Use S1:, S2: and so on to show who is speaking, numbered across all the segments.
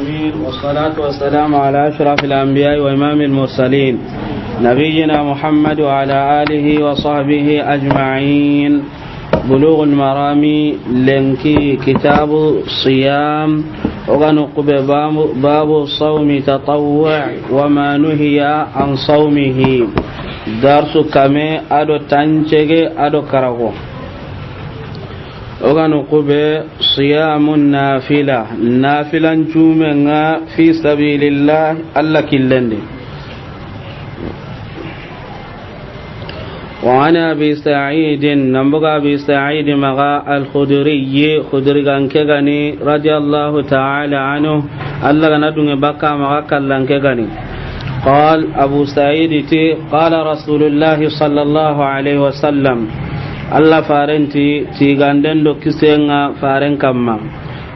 S1: العالمين والصلاة والسلام على أشرف الأنبياء وإمام المرسلين نبينا محمد وعلى آله وصحبه أجمعين. بلوغ المرام لنكي كتاب الصيام وغنقب باب الصوم تطوع وما نهي عن صومه. درس كمي أدو تنشغي أدو كرغو oganu kube siyamun nafila nafilan cumenga fi sabilillah alla killende wa ana bi sa'id nambuga bi sa'id maga al-khudri khudrigan kegani radiyallahu ta'ala anhu alla gana dunge bakka maga kallan kegani قال أبو سعيد قال رسول الله صلى الله عليه وسلم Allah farenti tiganden do kisenga faren kamma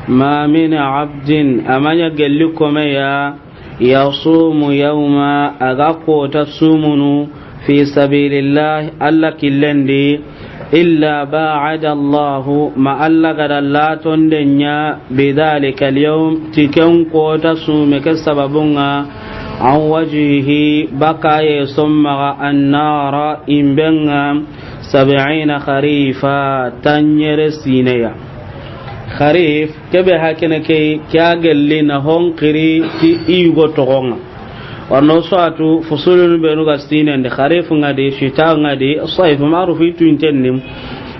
S1: ma min abdin amanya gelli kome ya yasumu yawma aga kota sumunu fi sabilillah alla killendi illa ba'ada Allah ma alla gadallaton denya bidhalika al-yawm tiken kota sume ke sababunga an wajihi baka ye somma annara imbenga 70 kharifa tanyere sineya kharif kebe hakene ke kyagelli na honkiri ti igo togonga warno soatu fusulun benu ga sinende kharif ngade shita ngade sayf marufi tu intennim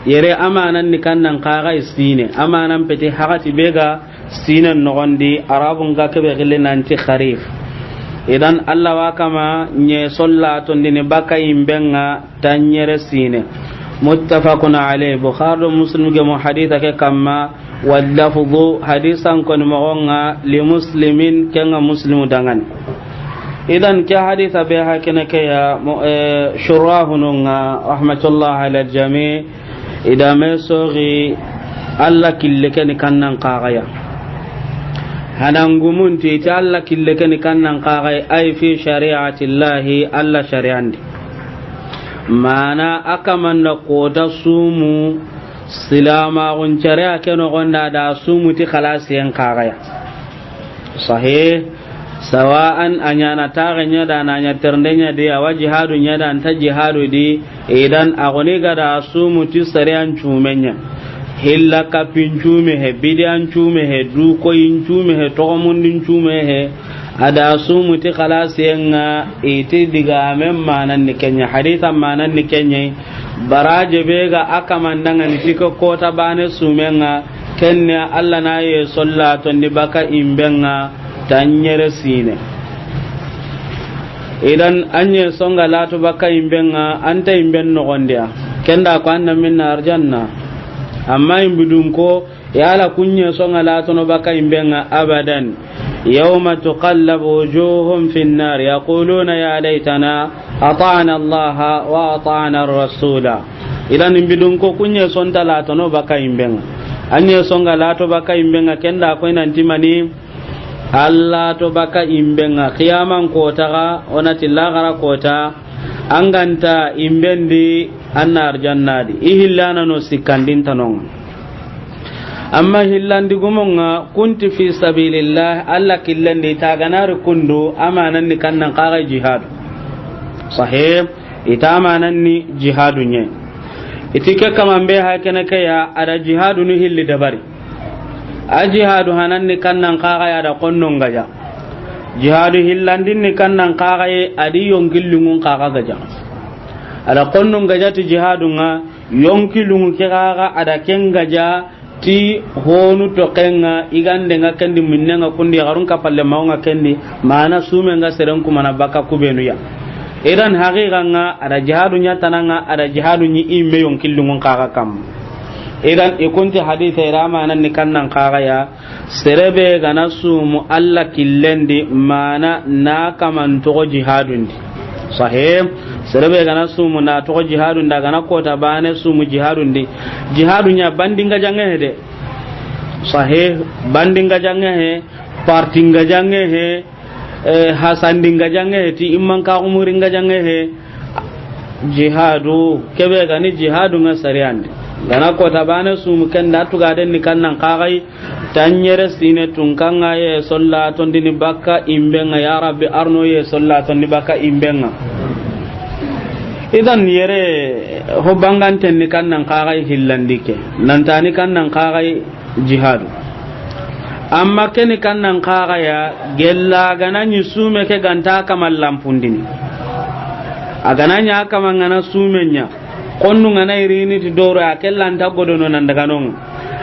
S1: yere amanan ni kannan kaga sine amanan pete hakati bega sinen nogondi arabun ga kebe gelle nanti kharif idan Allah wa kama nye sollato ndine baka imbenga tanyere sine muttafaqun alayhi bukhari muslim ge mo haditha ke kama wallafdhu hadisan kon mogonga li muslimin kenga muslimu dangan idan ke haditha be hakene ke ya shurahununga rahmatullah ala aljami idame sori Allah kille ken kannan qagaya hanangumunti ta Allah kille ken kannan qagai ay fi shari'ati llahi alla shari'andi mana akamanna kota sumu silama gon shari'a ken gonda da sumu ti khalasiyan qagaya sahih sawa'an anyana taganya da nanya terndenya dia wajihadu nya da anta jihadu di idan agoni gada sumu ti shari'an chumenya hilla kapin cume he bidian cume he du koyin cume he togomundin cume he ada sumuti khalas yenga iti diga men manan ni kenya hadithan manan ni kenya baraje bega akamandanga ni tiko kota bane sumenga kenya alla na ye sallato ni baka imbenga tanyere sine idan anye songa lato baka imbenga anta imben no gondia kenda ko anna minna arjanna amma imbidum ko yala kunye songa la tono baka imbenga abadan yawma tuqallabu wujuhum fin nar yaquluna ya laitana ata'na allaha wa ata'na ar-rasula idan imbidum ko kunye sonta la tono baka imbenga anye songa la to baka imbenga kenda ko nanti mani alla to baka imbenga qiyaman ko taga onati lagara kota anganta imbendi annar jannadi ihillana no sikandin tanon amma hillandi gumonga kunti fi sabilillah alla killandi taganar kundu amanan ni kannan qaga jihad sahih ita amanan ni jihadu nye itike kamambe hakene kaya ada jihadu ni hilli dabari a jihadu hanan ni kannan qaga ya da konnon gaja jihadu hillandin ni kannan qaga adi yongillungun qaga gaja ada konnun gaja ti jihadunga yonkilungu kiraga ada ken gaja ti honu to kenga igande nga kendi minnenga kundi garun kapalle maunga kendi mana sume nga serenku mana baka kubenu ya idan haqiqa nga ada jihadunya tananga ada jihadunyi imme yonkilungu kaga kam idan ikunti haditha irama nan ni kannan kaga ya serebe gana sumu alla killendi mana na kaman to jihadundi sahih serebe gana sumu na to jihadun daga na kota bane sumu jihadun di jihadunya bandinga jange de sahih bandinga jange he partinga jange he hasandinga jange he ti imman ka umuringa jange he jihadu kebe gani jihadu nga sariyandi gana ko tabane sum ken da tuga den ni kannan qagai tanyere sine tun kanga ye solla ton dini bakka imbenga ya rabbi arno ye solla ton ni bakka imbenga idan yere ho banganten ni kannan qagai hillandike nan tani kannan qagai jihad amma ken kannan qagai ya gella gana ni sume ke ganta kamal lampundini agana nya kamangana sumenya konnu ngana irini ti doro akellanta godono nan daga non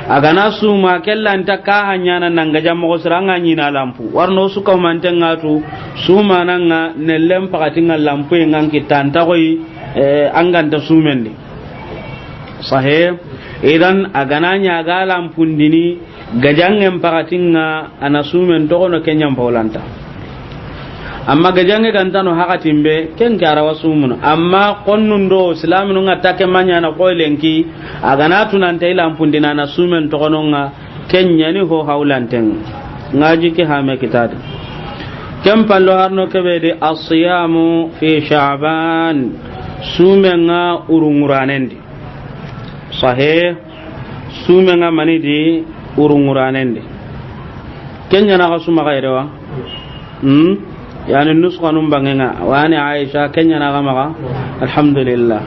S1: agana suma akellanta ka hanyana nan ga jammo ko siranga nyina lampu warno su ko mantenga tu suma nanga nellem pakatinga lampu ngan kitanta koy anganta sumendi sahih idan agana nya ga lampun dini gajangem pakatinga ana sumen to kono kenyam paulanta amma gajange gantano hakatimbe ken kara wasumun amma qonnun do islaminu ngata ke manya na ko lenki agana tunan tay lampundina na sumen to kononga kenya ni ho haulanten ngaji ke hame kitade kem pallo harno kebe de as-siyamu fi sha'ban sumenga urunguranendi sahih sumenga manidi urunguranendi kenya na kasuma kairewa يعني النسخة نمبغنا وأنا عائشة كنيا نغمغا الحمد لله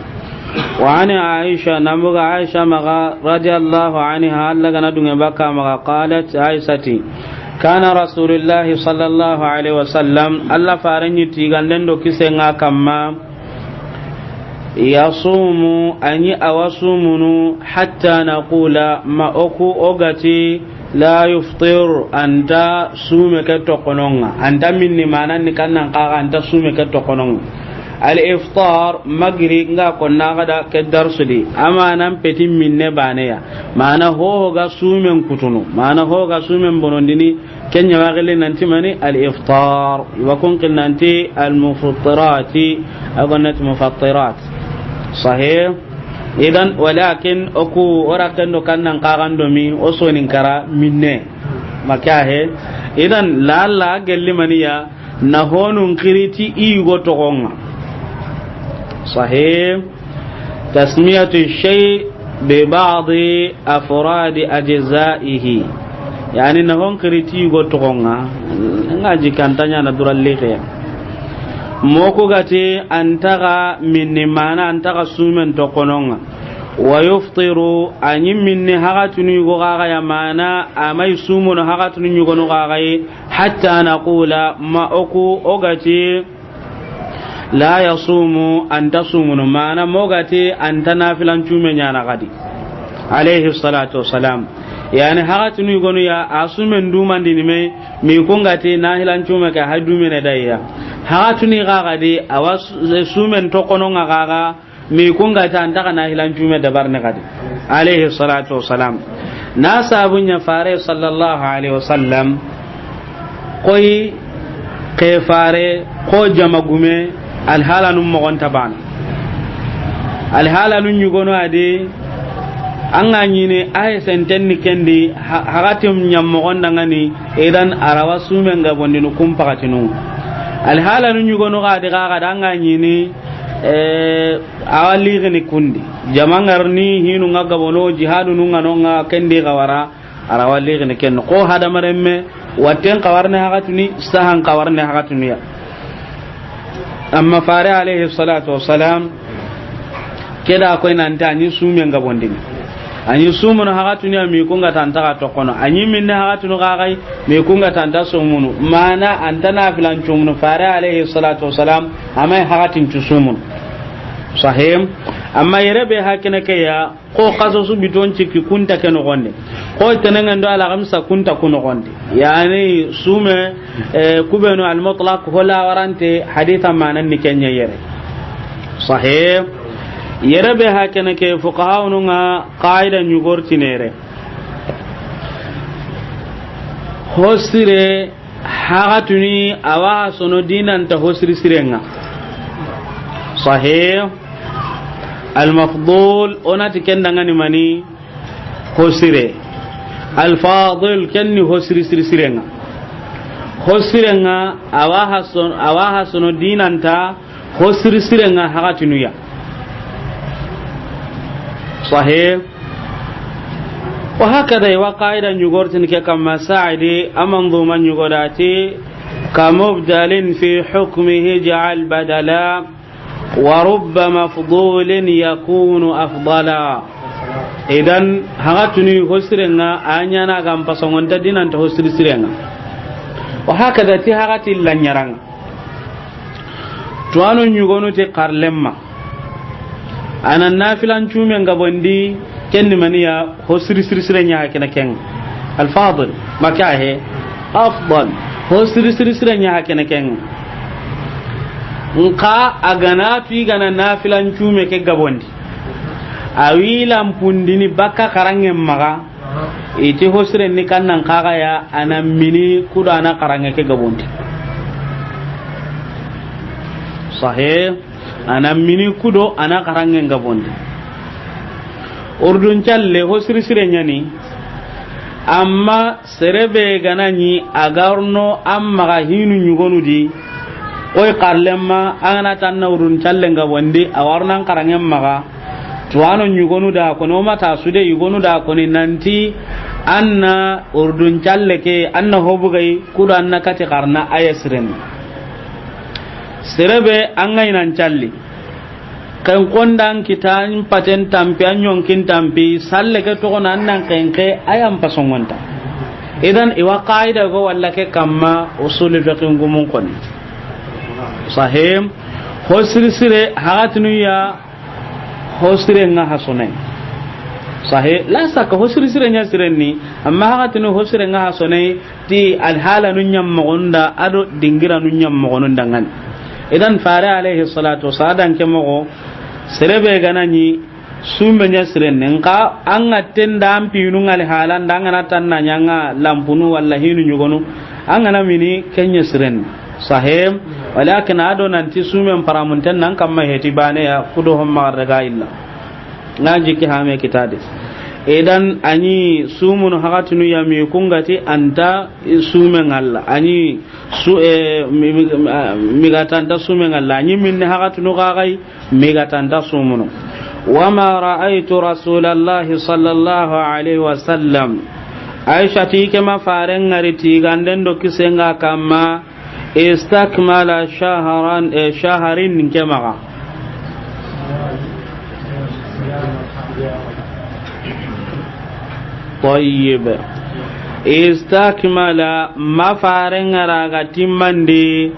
S1: وأنا عائشة نمبغ عائشة مغا رضي الله عنها لغنا دون بكا مغا قالت عائشتي كان رسول الله صلى الله عليه وسلم الله فارني تيغان دو كيسنغا كما يصوم أني أوصومن حتى نقول ما أكو أغتي la yuftir anta sume ke to kononga anta minni manani kannan qaga anta sume ke to kononga al iftar magri nga konna gada ke darsudi ama nan peti minne baneya mana ho ga sumen kutunu mana ho ga sumen bonondini kenya wagele nanti mani al iftar wa kun qilnanti al mufattirati agonat mufattirat sahih idan walakin oku orakan do kannan qagando mi osonin kara minne makahe idan la gelli maniya na honun kiriti igo to gonga sahih tasmiyatu shay bi ba'd afrad ajzaihi yani na hon kiriti igo to gonga ngaji kantanya na duralle ke moko gati antaga minni mana antaga sumen to kononga wa yuftiru anyi minni hagatuni go gaga ya mana amai sumono hagatuni go no gaga hatta naqula ma oku ogati la yasumu anta sumuno mana mogati anta nafilan cume nyana gadi alayhi salatu wassalam yani hagatuni go no ya asumen dumandini me mi kongati nahilan cume ka hadume ne dayya hagatuni gaga de awas sumen to kono gaga mi kunga ta anda kana hilan jume da barne gadi alayhi salatu wassalam na sabunya fare sallallahu alaihi wasallam koy ke fare ko jamagume alhalanum mo gonta ban alhalanun nyugono ade anga nyine ay senten ni kendi hagatim nyam mo gonda ngani edan arawa sumen ga bondinu kumpakatinu alhala nu nyugo no gade ga danga nyini awali gni kundi jamangar ni hinu ngaga bono jihadu nu ngano nga kendi gawara arawali gni ken ko hada maremme waten qawarne hagatuni sahan qawarne hagatuni ya amma fare alayhi salatu wassalam keda ko nan tani sume ngabondini anyi sumunu hagatuni mi kunga tanta to kono anyi minne hagatunu gagai mi kunga tanta sumunu mana antana filan chumunu fare alayhi salatu wassalam amai hagatin chusumunu sahim amma yerebe hakina kaya ko qaso su biton ciki kunta keno gonde ko tenenga ndo ala gamsa kunta kuno gonde yani sume kubenu al mutlaq hola warante haditha manan ni kenya yere sahih yerebe hakene ke fuqaha ununga qaida nyugortinere hosire hagatuni awa sono dinan ta hosiri sirenga sahih al mafdul onati kendangani mani hosire al fadil kenni hosiri sirenga hosirenga awa hasono dinan ta hosiri sirenga hagatunuya sahih وهكذا وقاعدة نيغورتن كما ساعدي أمنظوما نيغوراتي كمبدل في حكمه جعل بدلا ورب مفضول يكون أفضلا إذن هغتني هسرنا أنيانا غام بسونغن تدين أنت هسر سرنا وهكذا تي هغتي لن يران توانو نيغونو تي قرلما أنا النافلان شومي غابوندي كن منيا هسر سرنا كنا كن الفاضل ما كاهي أفضل هسر سرنا كنا كن nka agana tu igana nafilan cume ke gabondi awilam pundini baka karange maga iti hosre ni kannan kaga ya anamini kudo ana karange ke gabondi sahih anamini kudo ana karange gabondi urdun challe hosri sire nyani amma serebe ganani agarno amma ga hinu nyugonu di oy qarlemma ana tanna urun challenga wandi awarnan karangem maga tuano nyugonu da kono mata sude yugonu da koni nanti anna urdun challeke anna hobugai kudo anna kati qarna ayasren serebe angai nan challi kan kondan kitan paten tampi anyon kin tampi salle ke to kono annan kenke ayam pasongonta idan iwa qaida go walla ke kamma usul fiqh ngumun koni sahim hosri sire hagatnu ya hosri nga hasonai sahih la saka hosri sire nya sirenni amma hagatnu hosri nga hasonai ti alhala nun nyam magonda ado dingira nun nyam magonda ngan idan fare alaihi salatu wasalam kemo serebe ganani sumbe nya sirenne nka anga tenda ampinu ngal halan dangana tanna nyanga lampunu walla hinu nyugonu anga na mini kenya sirenne sahim walakin ado nanti sumen paramunten nan kamma heti bane ya kudo homma daga illa ngaji ki hame kitade idan ani sumun hagatunu ya mi kungati anta sumen alla ani su migatanta sumen alla ani minne hagatunu gagai migatanta sumuno wama ra'aytu rasulallahi sallallahu alaihi wasallam aisha ti kema faren ngari ti ganden do kisenga kama استكمل شهرين كما طيب استكمل ما فارن راغتي مندي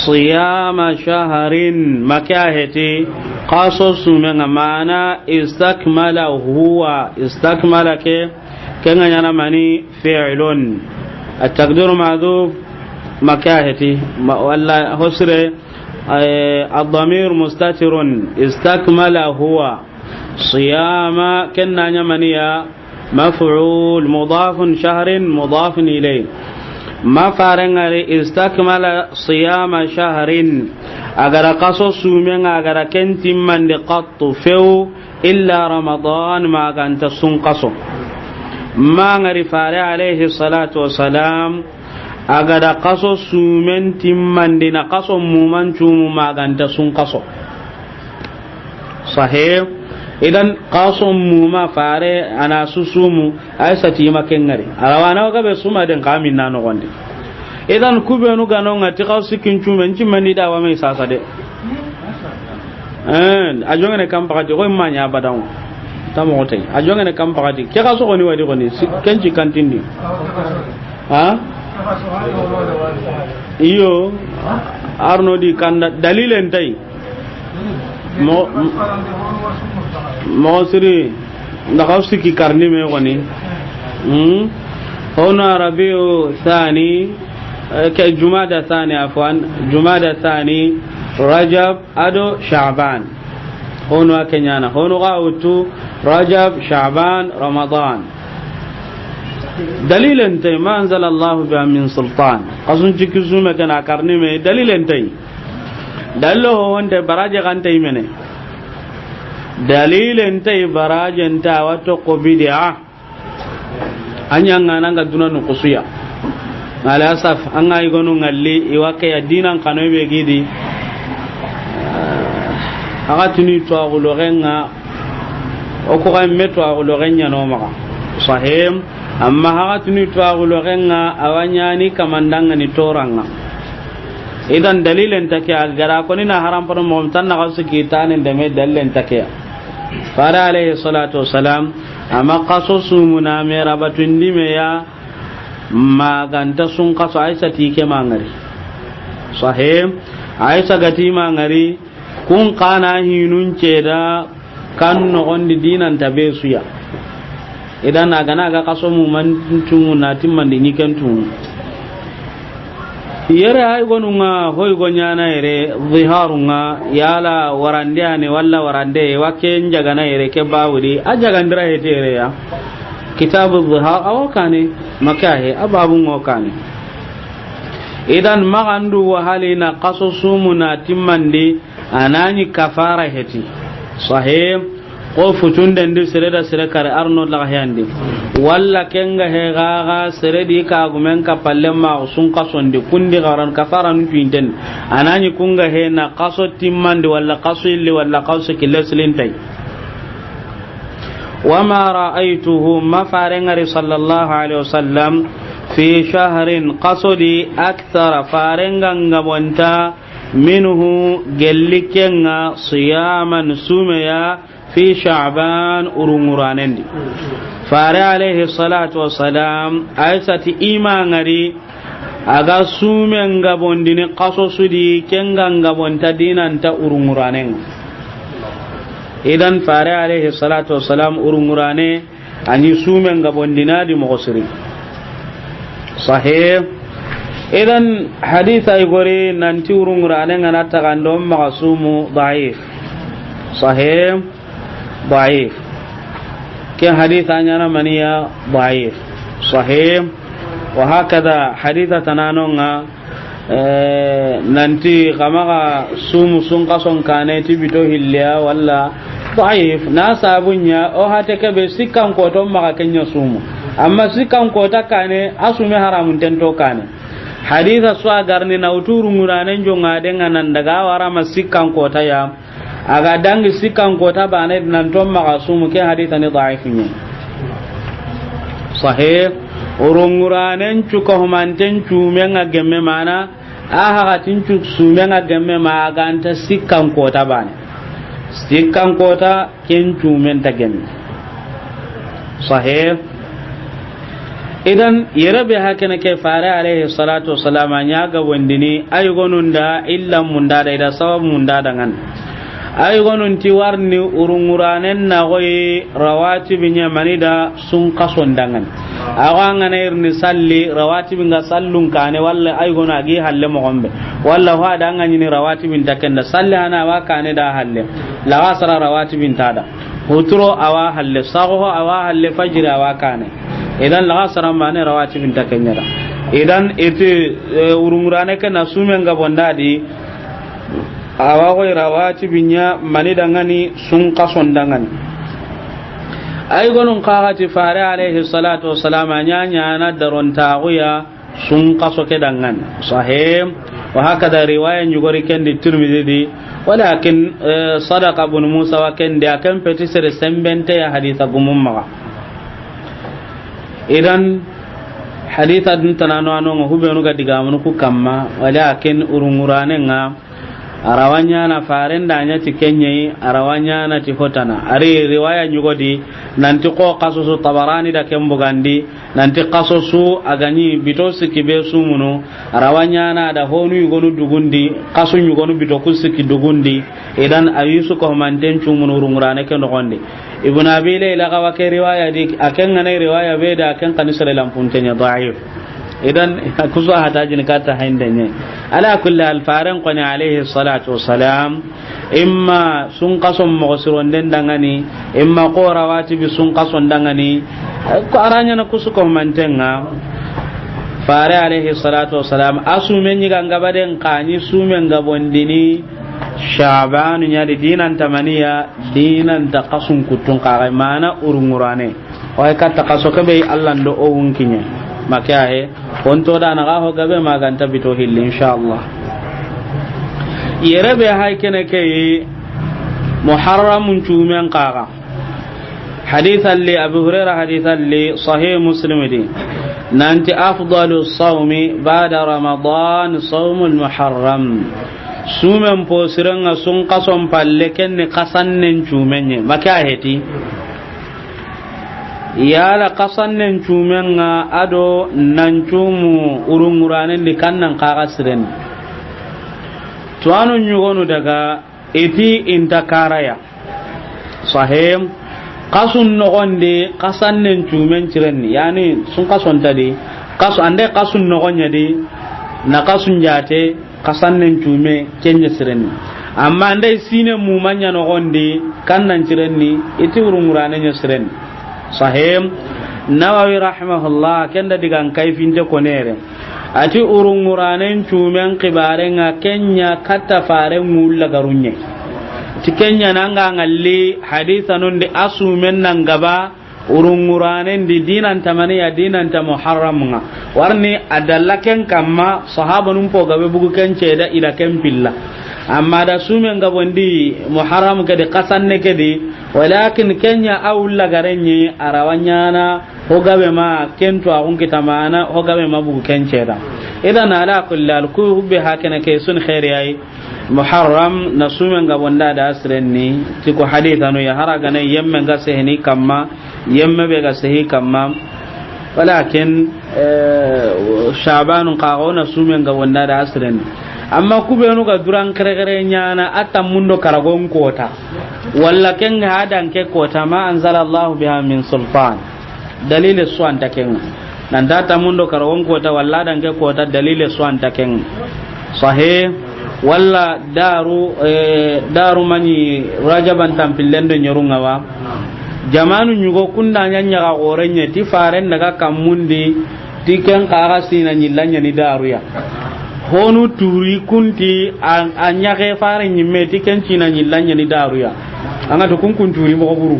S1: صيام شهر مكاهتي قاصص من معنا استكمل هو استكمل كان يعني معنى فعل التقدير معذوف مكاهتي ولا حسر الضمير مستتر استكمل هو صيام كنا يمنيا مفعول مضاف شهر مضاف إليه ما فارن استكمل صيام شهر أجر قصص من أجر كنت من قط فو إلا رمضان ما كانت سنقصه ما غرفار عليه الصلاة والسلام agada kaso sumen timmandi na kaso muman cumu maganta sun kaso sahih idan kaso muma fare ana susumu ay sati makengari arawana ga be suma den kamin nano gonde idan kubenu gano ngati kaso kin cumen timmandi da wa mai sasa de ajonga ne kam pakati ko manya badaw tamo hotai ajonga ne kam pakati ke kaso ko ni wadi ko ni kenci kantindi ha iyo arno di kanda dalilen tay mo siri ndakawsi ki karni me woni hono rabiu thani ke jumada thani afwan jumada thani rajab ado sha'ban hono kenyana hono gautu rajab sha'ban ramadan dalilan tay ma anzala Allah biha min sultan qasun cikizuma kana karni me dalilan tay dallo wonde baraje kan tay mene dalilan tay baraje ta wato ko bid'a anya ngana nga dunanu kusuya ala asaf anga igonu ngalli iwake ya dinan kanoy be gidi aga tuni to agulo renga o ko ga metto agulo renya no maka sahim amma hagatuni tuagulo genga awanyani kamandanga ni toranga idan dalilen take agara ko ni na haram pano mo tan na kasu kitane ndeme dalilen take fara alayhi salatu wassalam amma qasasu munamira batundi me ya maganta sun kaso aisha tike mangari sahim aisha gati mangari kun kana hinun ceda kan no gondi dinan tabesuya idan agana ga kaso mu man tungu na timman de nyiken tungu yere ay gonunga hoy gonyana yere ziharunga yala warande ane walla warande wake njagana yere ke bawudi ajagandira hetere ya kitabu zihar awakane makahe ababun wakane idan magandu wa halina qasusumuna timmandi anani kafara heti sahih ko futunde ndi sereda serekare arno la hayandi walla kenga he gaga seredi ka gumen ka pallema sun qasondi kundi garan kafara nu pinden anani kunga he na qaso timmandi walla qaso illi walla qaso kileslintai wama ra'aytuhu mafarengari sallallahu alaihi wasallam fi shahrin qasodi akthara farenganga bonta minhu gellikenga siyaman sumeya fi sha'ban urunguranendi fare alaihi salatu wassalam aisati imangari aga sumenga bondini qaso sudi kenganga bonta dinanta urunguranen idan fare alaihi salatu wassalam urungurane ani sumenga bondina di mogosiri sahih idan haditha igori nanti urungurane ngana tagando magasumu dhaif sahih dhaif ke haditha nyana maniya dhaif sahih wa hakada haditha tananonga nanti kamaga sumu sun kason kane tibito hilya walla dhaif na sabunya o hateke be sikkan ko to maga kenya sumu amma sikkan ko ta kane asume haramun tento kane haditha swa garni na uturu nguranen jonga denga nan daga wara masikkan ko ta ya aga dangi sikkan ko ta bane nan to maga sumu ke haditha ni dhaif ni sahih urunguranen cuko humanten cumenga gemme mana aha gatin cuk sumenga gemme ma ganta sikkan ko ta bane sikkan ko ta ken cumen ta gemme sahih idan yarabe hakana ke fara alaihi salatu wassalam anya ga wandini ay gonunda illa munda da sabab munda dangan ay gonon ti warni urunguranen na goyi rawatib nya manida sun kasondangan awanga na irni salli rawatib nga sallun kane walla ay gona gi halle mo gombe walla wa danga ni rawatib takenda salli ana wa kane da halle la wasara rawatib tada hutro awa halle sago awa halle fajr awa kane idan la wasara mane rawatib takenya idan ite urungurane kana sumen ga bondadi awa ko rawatibinya mani dangani sun kason dangani ay gonun qagati fare alaihi salatu wassalam nya na daron taguya sun kaso ke dangan sahih wa hakada riwaya nyugori kendi tirmidhi walakin sadaqa ibn musa wa kendi akan peti sere sembente ya haditha gumumma idan haditha dun tanano anu hubenu ga digamunu ku kamma walakin urungurane nga arawanya na farenda nya tikenye arawanya na tifotana ari riwaya nyugodi nanti ko qasusu tabarani da kembugandi nanti qasusu agani bitosi kibesu munu arawanya na da honu yugonu dugundi qasu yugonu bitokusi kidugundi idan ayusu ko manten chumunu rungurane ke nogonde ibn abi layla ga wa ke riwaya di akan ngane riwaya beda akan kanisare lampuntenya dhaif idan kuzo hatajin kata haindanye ala kulli al faran qani alayhi salatu wassalam imma sun qasom mogosiron den dangani imma qorawati bi sun qason dangani ko aranya na kusuko mantenga fare alayhi salatu wassalam asumen yiga ngabaden kani sumen gabondini shaban nyadi dinan tamaniya dinan ta qasun kutun qara mana urungurane o kata qasoke be allah ndo o wunkinya makahe onto da na gaho gabe maganta bito hilli inshallah yerebe hay kene ke muharramun chumen qaga حديثا لأبي هريرة حديثا لصحيح مسلم دي نانت أفضل الصوم بعد رمضان صوم المحرم سومن بوسرنا سن قصم بالكن قصنن چومنye makaheti yala qasannen cumenga ado nancumu urunguranen di kannan kaga siren to anu nyugonu daga iti intakaraya sahim qasun nogonde qasannen cumen cirenni yani sun qason tadi qasu ande qasun nogonya di na qasun jate qasannen cume kenye sirenni amma ande sine mumanya nogonde kannan cirenni iti urunguranen sirenni sahim nawawi rahimahullah kenda digan kaifinte konere ati urunguranen cumen kibarenga kenya katta faren mulla garunye tikenya nanga ngalli hadithanun di asumen nangaba urunguranen di dinan tamani ya dinan ta muharramnga warni adallaken kamma sahabanun po gabe bugu kence da ila kempilla amma da sumen gabondi muharram kadi qasanne kadi walakin kenya awla garenye arawanyana hogabe ma kento agun kitamana hogabe ma bugu kence da idan ala kullal ku hubbe hakana ke sun khairiyai muharram nasumen gabonda da asrenni tiko hadithanu ya haraga ne yemme ga sehni kamma yemme be ga sehi kamma walakin shabanun qawona sumen gabonda da asrenni amma kubenu ga duran kare nyana atam mundo karagon kota walla ken hadan ke kota ma anzalallahu biha min sultan dalile suan taken nan data mundo karagon kota walla dan ke kota dalile suan taken sahih walla daru mani rajaban tampilendo nyorunga wa jamanu nyugo kunda nyanya ga gorenye ti faren daga kamundi ti ken kaga sina nyillanya ni daru ya honu turi kunti anya ke faren nyimme ti ken cina nyillanya ni daru ya anga to kun turi mo buru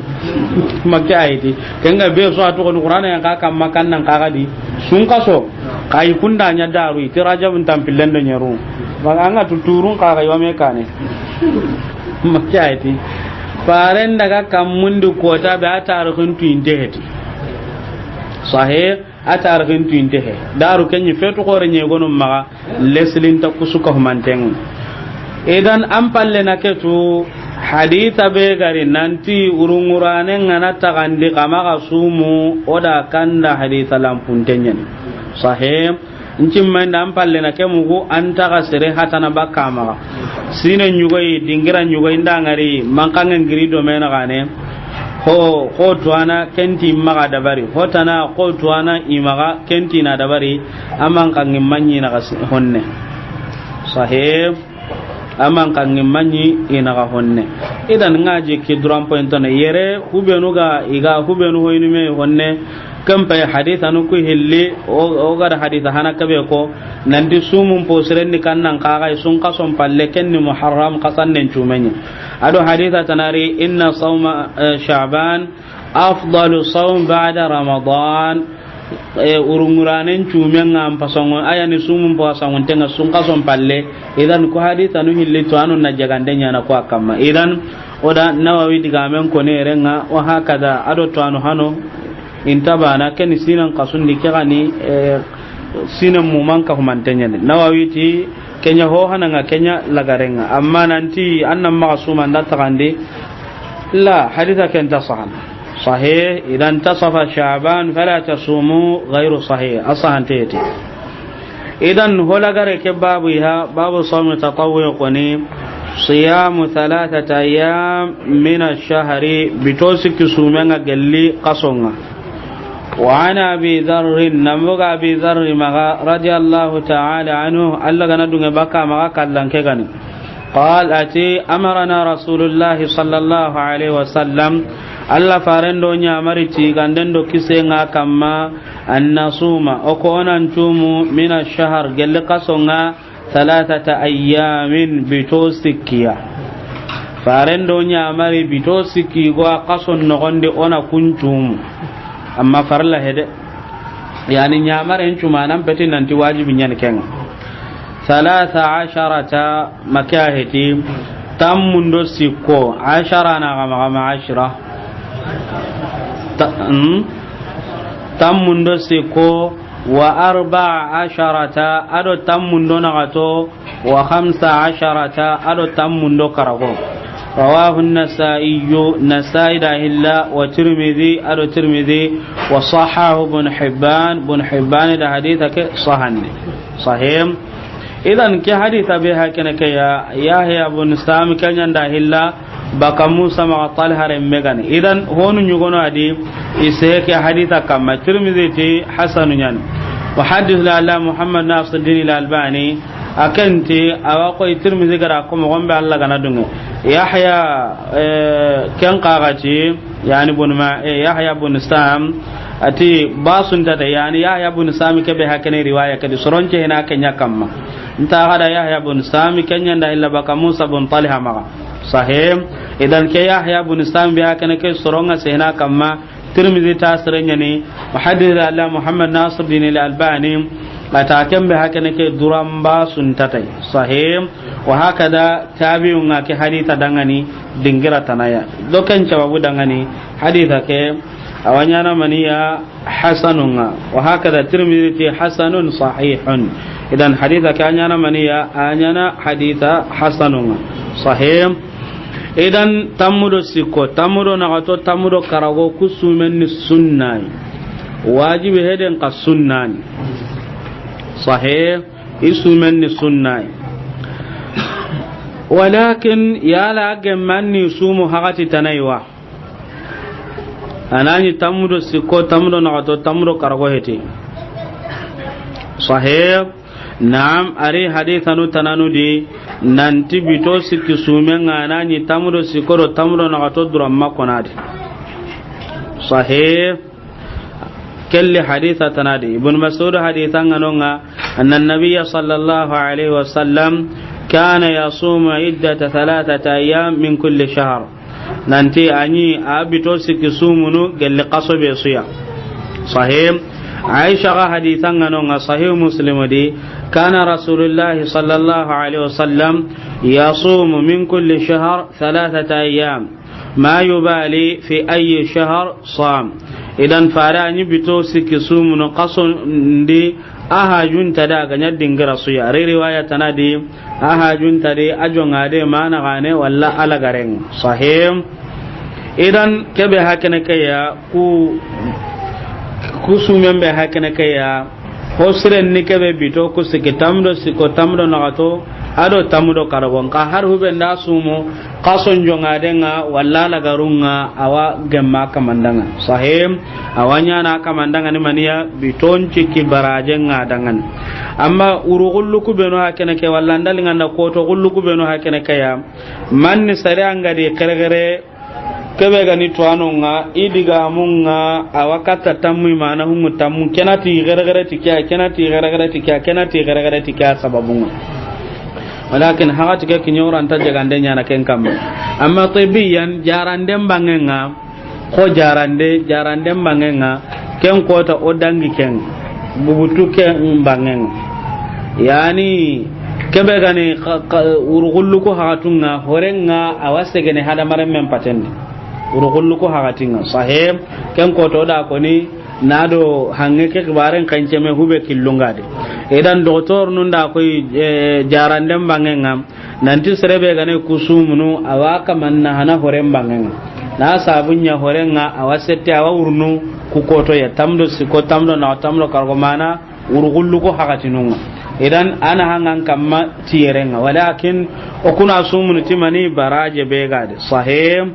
S1: makka ayiti kenga be so atu ko qur'ana yang ka kam makan nan kaga di sun kaso kai kunda nya daru ti rajabun tampilendo nyoru anga turun kaga yo me kane makka ayiti faren daga kam mundu kota be atarikhun tu indeheti sahih atarikhun tu indehe daru kenyi fetu gore nye gonum maga leslin ta kusuka humanteng idan am palle na ketu haditha be gari nanti urungurane ngana tagandi kama kasumu oda kanda haditha lampuntenyen sahih ncimma ndam palle na kemugo anta ga sere hatana bakama sine nyugoi dingira nyugoi ndangari mankangen giri do mena gane ho tuana kenti maga dabari hotana ko tuana imaga kenti na dabari amman kangin manyi na honne sahih amman kangin manyi ina ga honne idan ngaje ki drum point na yere hubenu ga iga hubenu hoyni me honne kam pay hadith anu ku hilli o gar hadith hana kabe ko nandi sumum posren ni kannan kaga sun kason palle kenni muharram qasannen chumenye ado haditha tanari inna sawma sha'ban afdalu sawm ba'da ramadan urunguranen chumenga am pasongo ayani sumum pasongo tenga sun kason palle idan ko hadith anu hilli to anu na jagande nyana ko akamma idan oda nawawi diga men ko ne renga wa hakada ado to anu hano intabana ken sinan qasun dikani sinan muman ka humantenya nawawi ti kenya ho hananga kenya lagarenga amma nanti annam maqsuma ndata kandi la haditha kan tasahan sahih idan tasafa sha'ban fala tasumu ghayru sahih asahan tete idan ho lagare ke babu ha babu sawm tatawwu qani صيام 3 أيام من الشهر بتوسك سومنا قلي قصونا وعن أبي ذر نمغ أبي ذر رضي الله تعالى عنه ألا غندون بكى مغا كلن كغني قال أتي أمرنا رسول الله صلى الله عليه وسلم ألا فارندو نيامرتي غندندو كيسينغا كما أن نصوم أكونا نتومو من الشهر قل قصونا 3 أيام بتوسكيا farendo nyamari bitosiki go qason no gonde ona kuntum amma farla hede yani nyamare en cuma nan peti nanti wajibi nyan ken 13 makaheti tam mundo sikko 10 na gama 10 tammundo siko wa 14 ado tammundo nagato wa 15 ado tammundo karago رواه النسائي نسائي داهلا وترمذي أدو ترمذي وصححه بن حبان ده حديثك صحيح إذن كي حديث بها كنك يا بن سام كان داهلا بك موسى مع طلحة رمغان إذن هون يقولون هذه إسهك حديث كما ترمذي حسن يعني وحدث لله محمد ناصر الدين الألباني akanti awako tirmizi gara ko mo gombe Allah gana dungo yahya kan qagati yani bun yahya bun sam ati basun da yani yahya bun sam ke be hakane riwaya kadi soronce hina kanya kamma nta hada yahya bun sam kanya da illa baka musa bun talha maga sahih idan ke yahya bun sam be hakane ke soronga sehna kamma tirmizi tasrenya ni muhaddith Allah Muhammad Nasir bin al-Albani ataken be hakene ke duramba suntatai sahih wa hakada tabi'un ke haditha dangani dingira tanaya dokan cawabu dangani haditha ke awanyana maniya hasanun wa hakada tirmidhi hasanun sahihun idan haditha ke anyana maniya anyana haditha hasanun sahih idan tamudo sikko tamudo nagato tamudo karago kusumen sunnai wajibi heden ka sunnani صحيح اسمن السنة ولكن يالا جمعني يسوم حقتي تنايوا أنا تمر سكو تمر نعتو تمر كرغوهتي صحيح نعم أري حديثنا تنانو دي نانتي بيتو سكي سومن أنا تمر سكو تمر نعتو درما كنادي صحيح كل حديثة تنادي ابن مسعود حديثا عنه أن النبي صلى الله عليه وسلم كان يصوم عدة 3 أيام من كل شهر ننتي أني أبتوسك سومنو قال لقصب يصيا صحيح عائشة حديثا عنه صحيح مسلم دي كان رسول الله صلى الله عليه وسلم يصوم من كل شهر 3 أيام ما يبالي في أي شهر صام idan fara ni bito siki sumuno qaso ndi aha junta da ganya dingira su ya riwaya tanadi aha junta de ajonga de mana gane walla ala garen sahih idan kebe hakene kaya ku sumen be hakene kaya hosren ni kebe bito ku siki tamdo siko tamdo nagato ado tamudo karabon ka har hube nda sumo qason jonga denga walla la garunga awa gemma kamandanga sahim awanya na kamandanga ni maniya bitonci ki barajenga dangan amma urugullu ku beno hakene ke walla ndalinga na koto gullu ku beno hakene kaya manni sare anga de kregere kebe gani to anonga idiga munga awakata tammu mana humu tammu kenati gregere tikya kenati gregere tikya kenati gregere tikya sababunga ولكن حقات كي نيورا انت جاندé ñana ken kam amma tibiyan jarande bangenga ko jarande bangenga ken kota o dangi ken bubutu ken bangenga yani kebe gani urugullu ko hatunga horenga awasegene hada maram men patende urugullu ko hagatinga sahib ken kota da ko ni nado hange ke kibaren kance me hube killungade idan doktor nun da koy jarandem bangenga nanti serebe gane kusumunu awaka manna hana horem bangenga na sabunya horenga awasette awa urnu ku koto ya tamdo siko tamdo na tamdo kargo mana urugullu ko hakatinunga idan ana hangan kamma tiyerenga walakin okuna sumunu timani baraje begade sahih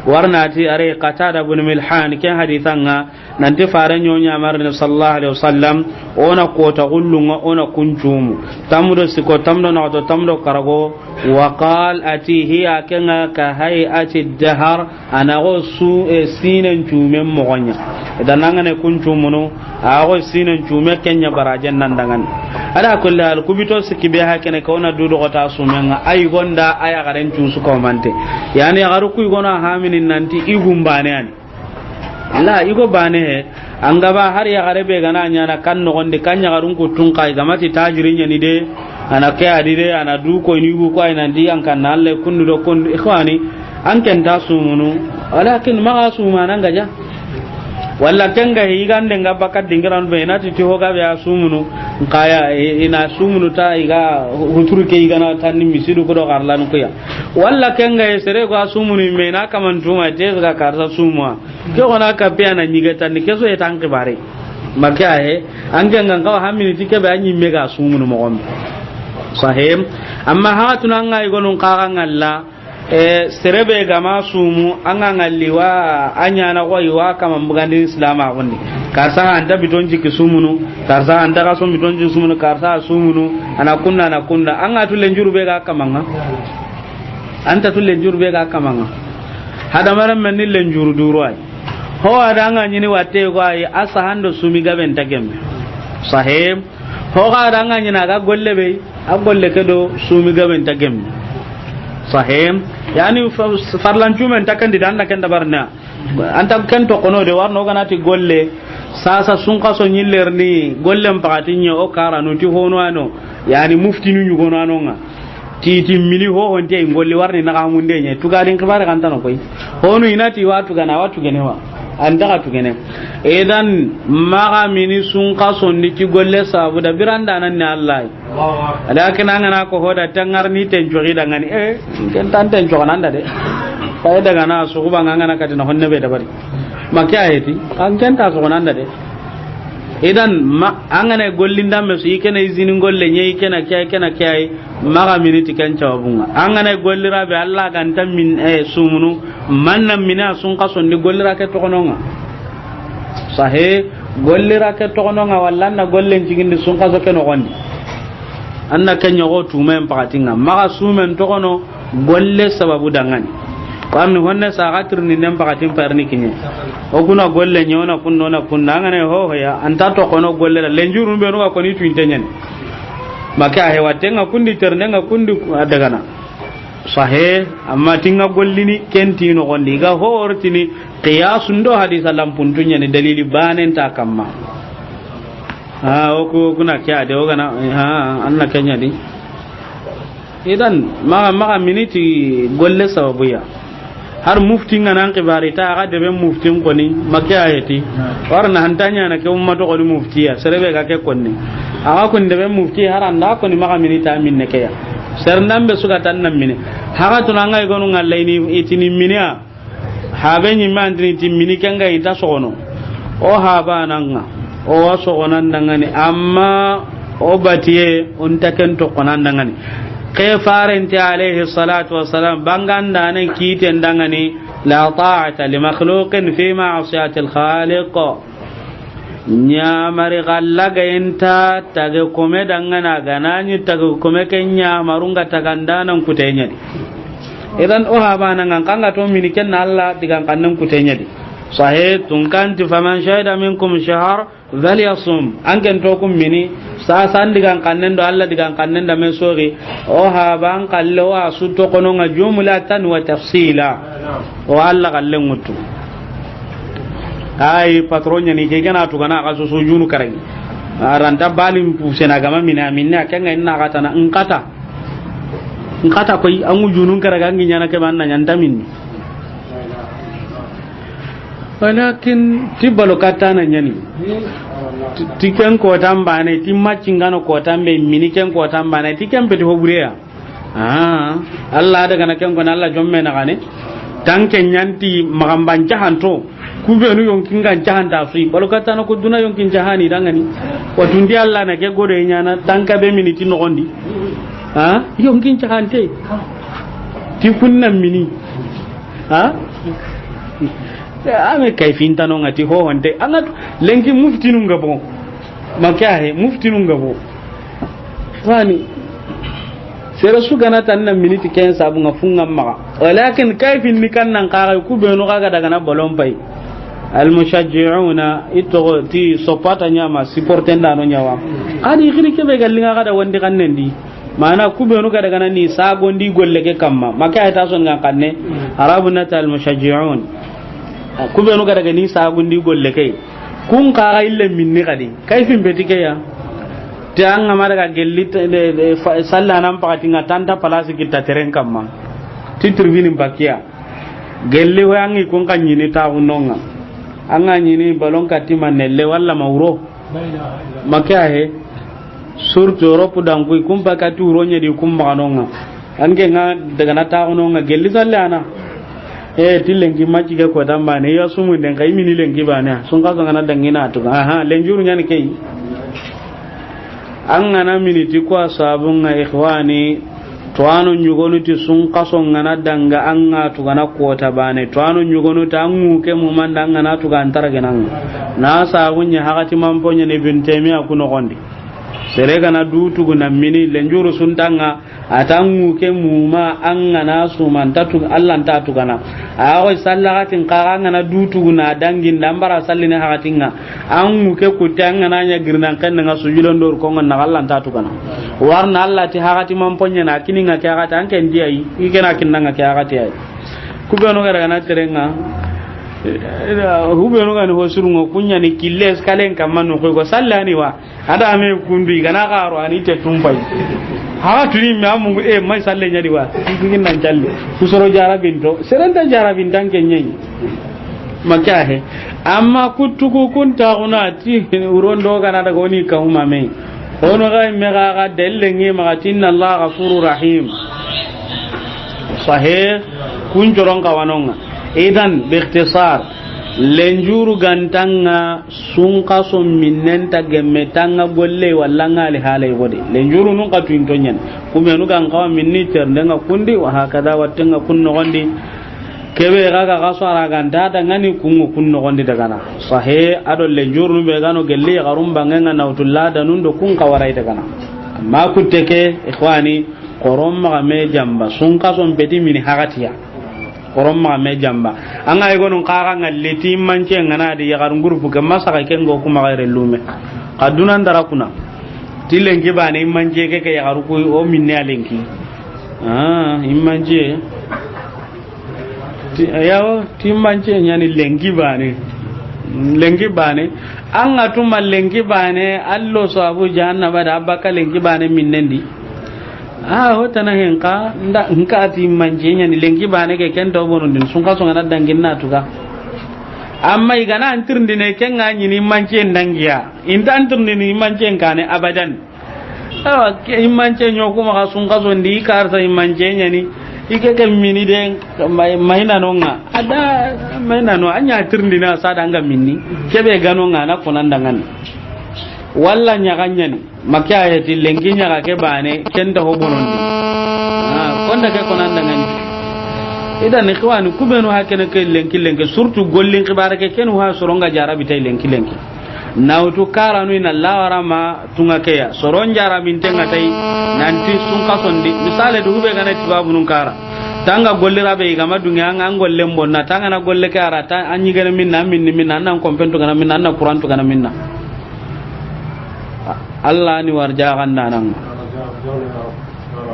S1: warnati are qatada ibn milhan ken hadithanga nanti faranyo nyamar ni sallallahu alaihi wasallam ona kota gullunga ona kuncumu tamdo siko tamdo na to tamdo karago wa qal ati hiya kenga ka hayati dahar ana go su sinen cumen mogonya idan ngane kuncumu no ago sinen cume kenya barajen nan dangan ada kullu al kubito sikibe hakene ka ona dudu gota sumenga ay gonda aya garen cusu ko mante yani garu ku gona haminin nanti igumbane ani la igo bane he angaba har ya garebe gana nyana kan no gonde kanya garun ku tun kai gamati tajirinya ni de ana ke adire ana du ko ni bu ko ina ndi an kan nalle kundu do kun ikhwani an ken ta sumunu walakin ma sumana ngaja walla kenga higande nga bakat dingiran be na ti hoga be asumunu kaya ina sumunu ta iga huturu ke igana tanni misidu ko do garlan ko ya walla kenga sere ko asumunu me na kaman tuma te ga karsa sumwa ke ona ka pe ana nyiga tanni ke so etan ke bare maka he ange nga hamini tike be anyi mega sumunu mo gombe sahim amma ha tunanga igonun kaga ngalla serebe gama sumu anga ngalli wa anya na koy wa kama mbugandi islama gondi karsa anda bitonji kisumunu karsa anda ka so bitonji sumunu karsa sumunu anakunna anga tulle njurube ga kamanga anta tulle njurube ga kamanga hada maram men ni len juru duro ay ho ada anga nyini watte ko ay asa hando sumi gaben tagembe sahib ho ga ada anga nyina ga golle be a golle kedo sumi gaben tagembe sahim yani farlancu men takandi danda kenda barna anta kan to kono de warno ganati golle sasa sun kaso nyillerni golle mpakati nye o karano ti hono ano yani mufti nu nyugo ano nga titi mini ho honte ngolle warni na kamunde nye tugadin kibare kan tano koy hono inati watu genewa anda ka tugene edan maga mini sun kaso ni ti golle sabu da biranda nan ne Allah alakin an ana ko hoda tangar ni ten jori da ngani ken tan ten jori nan da de fa daga na su kuba ngana ka tin honne be da bari makya heti kan ken ta so nan da de idan an ana gollinda me su yake na izinin golle nye yake na kyai maga mini ti kan jawabunga an ana gollira be Allah kan tan min sumunu mannan mina sun kaso ni gollira ke to kononga sahe gollira ke to kononga wallanna gollen jigindi sun kaso ke no gondi anna kenya go tumen pakatinga maga sumen to kono golle sababu dangani wamni honne sa gatir ni nem pakatin perni kinye o kuna golle nyona kunno na kunna ngane ho ya anta to kono golle la lenjuru be no ko ni tuintenyen maka he watenga kundi ternenga kundi adagana sahe amma tinga gollini kenti no gondi ga hortini qiyasun do hadisa lampuntunya ni dalili banen ta kamma o kuna kya de o gana anna kenya di idan maga miniti golle sababu ya har mufti ngana kibari ta ga de ben mufti ngoni makya ayati warna hantanya na ke umma to ko mufti ya serebe ga ke konni aga kun de ben mufti har anda ko ni maga minita minne ke ya sernambe suka tan nan mine haga tunanga e gonu ngallaini itini minia habe nyi mandini timini kenga ita sono o haba nanga o waso onan dangani amma o batiye on taken to konan dangani ke farenti alayhi salatu wassalam banganda nan kiten dangani la ta'ata li makhluqin fi ma'siyati al-khaliq nya mari gallaga enta tage kome dangana ganani tage kome kenya marunga tagandanan kutenya di idan o haba nan kanga to miniken Allah digan kannan kutenya di sahih tunkanti faman shahida minkum shahr falyasum angen to kum mini sa san digan kannen do Allah digan kannen da men sori o haba an kallo wa su to kono nga jumlatan wa tafsila o Allah kallen mutu ay patronya ni ke gana to gana kaso so junu karagi aranta balim pu sena gama mina minna kenga inna kata na ngkata koy angu junun karaga nginya na ke manna nyanta minni walakin tibalo kata na nyani tiken ko tambane timma cingano ko tambe mini ken ko tambane tiken peti hobureya Allah daga na ken ko Allah jomme na gane tanke nyanti magamban jahanto kubenu yonkin gan jahanta sui balo kata na ko duna yonkin jahani dangani watundi Allah na ke gode nyana tanka be miniti no gondi yonkin jahante ti kunnan mini ame kaifin tano ngati ho wande angat lenki muftinu ngabo makahe muftinu ngabo wani sera su gana tan nan miniti ken sabu ngafunga maka walakin kaifin ni kan nan kare ku be no kaga daga na bolon pai al mushajji'una itoti sopata nyama supporten da no nyawa adi khiri ke be gallinga kada wandi kan nendi mana ku be no kada daga ni sago ndi golle ke kamma makahe ta son ngan kanne arabuna tal mushajji'un kubenu ga daga ni sagundi golle kai kun ka ga ille minni kadi kaifin betike ya ta an ma daga gelli salla nan pakati ngatanta palasi kita teren kamma titribini bakia gelli wangi kun kan yini ta unonga anga nyini balon katima nelle walla mawro makya he surtout Europe dangu kumpa katu uronya di kumba kanonga ange nga daga na ta ononga gelli salle ana tilengi machi ga ko tamba ne ya sumu den kai mini lengi bana sun ka zanga na dangina to aha lenjuru nyani kai an ngana mini ti ko sabunga ikhwani to anu nyugonu ti sun kaso ngana danga an nga to gana ko ta bane to anu nyugonu ta ngu ke mu manda ngana to ga antara genan na sabunya hakati mamponya ne bintemiya kuno gondi sere gana dutu guna mini lenjuru sun tanga atangu ke muma an ngana su man tatu Allah ta tu gana ayo sallagatin qaranga na dutu guna dangin dambara sallina hakatinga an mu ke kutanga na nya girnan kan nga sujudon dor ko ngan Allah ta tu gana warna Allah ti hakati man ponya na kininga ke hakata an ken diai ikena kinanga ke hakati ai kubeno gara na terenga hubeno gani ho surungo kunya ni killes kalen kamano ko sallani wa ada me kundu gana garo ani te tumbai ha tuni me amu mai salle nyadi wa gigin nan jalle kusoro jara binto serenta jara bintan kenyen makya he amma kutuku kunta unati urondo kana daga woni ka huma me ono ga me ga delle ngi ma tinna Allah ghafurur rahim sahih kun joron ka wanonga idan bi ikhtisar lenjuru gantanga sun kaso minnen ta gemme tanga golle wallanga ali halai gode lenjuru nun ka tuinto nyen kuma nu gan kawa minni ternga kundi wa hakada watenga kunno gondi kebe gaga kaso ara ganta da ngani kungo kunno gondi daga na sahe ado lenjuru nu be gano gelle garum bangenga nautulla da nun do kun ka warai daga na amma kuteke ikhwani qorom ma me jamba sun kaso beti mini hagatiya qorom ma me jamba anga ego non qara ngalleti manche ngana de yagar ngurupu ke masaka kengo kuma gaire lume kaduna ndara kuna tilengi bane manje ke yagar ko o minne alenki imanje yawo timanje nyani lengi bane anga tuma lengi bane allo so abu jahannama da abaka lengi bane minnendi hotana henka nka ati manjenya ni lengi bane ke kento bono din sun kaso ngana dangin na tuka amma igana antirndi ne kenga nyini manje ndangiya inda antirndi ni manje kane abadan ke imanje nyoko ma sun kaso ndi karta imanjenya ni ike ke mini de mahina nonga ada mahina no anya antirndi na sada nga minni kebe ganonga na konandangan walla nyaganya ni makya ayati lengi nyaga ke bane kenda hobonondi konda ke konanda ngani idan ikhwani kubenu hakene ke lenki surtout gollin khibara ke kenu ha soronga jarabi tay lenki nawtu karanu ina lawarama tunga ke ya soron jarabi tenga tay nanti sun kasondi misale do hube gana tibabu nun kara tanga gollira be gama dunga an golle mbonna tanga na golle ke arata anyi gana minna nan kompento gana minna nan kurantu gana minna Allah ni warjagan nanang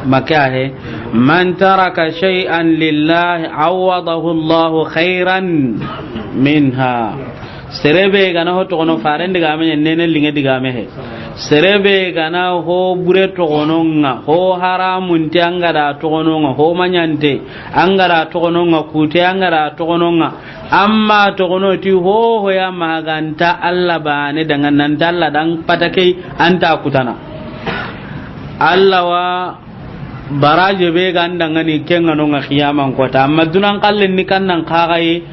S1: maka he man taraka shay'an lillahi awadahu Allah khairan minha serebe gana ho to kono faren diga men nene linge diga me he serebe gana ho bure to kononga ho haramun ti angara to kononga ho manyante angara to kononga kute angara to kononga amma to gono ti ho ya maganta Allah bane dengan nan dalla dan patake anta kutana Allah wa baraje be ganda ngani kenga no nga khiyaman ko ta amma dunan kallen ni kannan kagai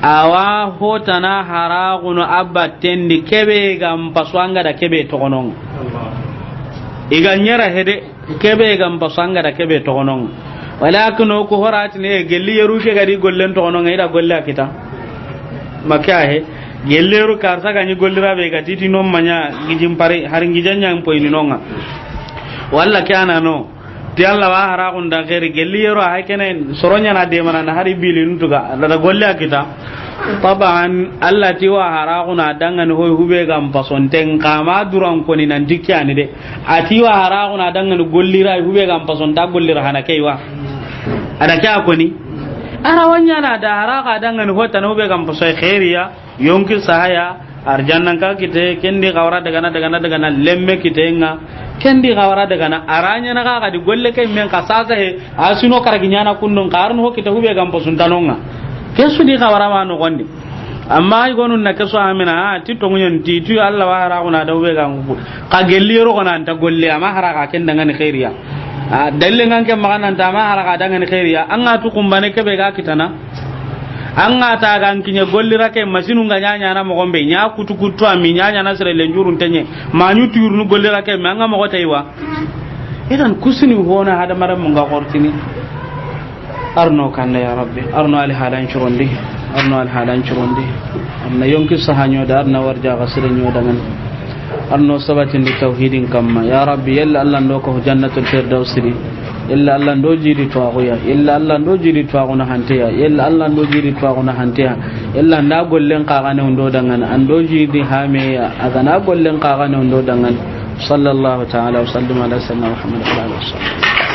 S1: awa hotana haraguno abba tendi kebe gam paswanga da kebe to gonon iganyara hede kebe gam paswanga da kebe to gonon walakin ko horati ne gelli yeruke gadi gollen to gonon ida golla kita makya he gelleru karta ganyi gollira be ga titi non manya gijim pare har ngijanya poini nonga walla kana no ti Allah wa haragun da ghairi gelleru ha kenen soronya na de mana na hari bilin tuga da golla kita taban Allah ti wa haragun dangan hoy hube gam pasonten kama duran ko ni nan dikyani de ati wa haragun dangan gollira hube gam pasonta gollira hana kaiwa ada kya ko ni arawanya na da haraka dangan hota no be gam pasai khairiya yonki sahaya arjannan ka kite kendi gawara daga na lemme kite nga kendi gawara daga na aranya na ka di golle kai men ka sasa he asino karaginya na kundon karun ho kite hube gam pasun tanonga kesu di gawara ma no gondi amma ay gonu na kaso amina ti to nyen ti tu Allah wa hara kuna da we ga ngu ka gelli ro kana ta golle amma hara ka ken dangan khairiya dalle ngan ke magana ta ma hara ka dangan khairiya an ga tu kumbane ke be ga kitana an ga ta ga kinye golli rake masinu nga nyanya na mo gombe nya kutu kutu ami nyanya na sere le njurun tenye ma nyu turnu golli rake ma nga mo ko taywa idan kusini hona hada maram mo ga qortini arno kanna ya rabbi arno al halan churondi arno al halan churondi amna yonki sahanyo da arna warja gasire nyo dangan arno sabatin di tauhidin kamma ya rabbi yalla allah ndo ko jannatul firdaus li illa allah ndo jiri to agoya illa allah ndo jiri to agona hanteya illa allah ndo jiri to agona hanteya illa na gollen qagane ndo dangan ando jiri hameya aga na gollen qagane ndo dangan sallallahu ta'ala wa sallam ala sayyidina muhammad wa alihi wasallam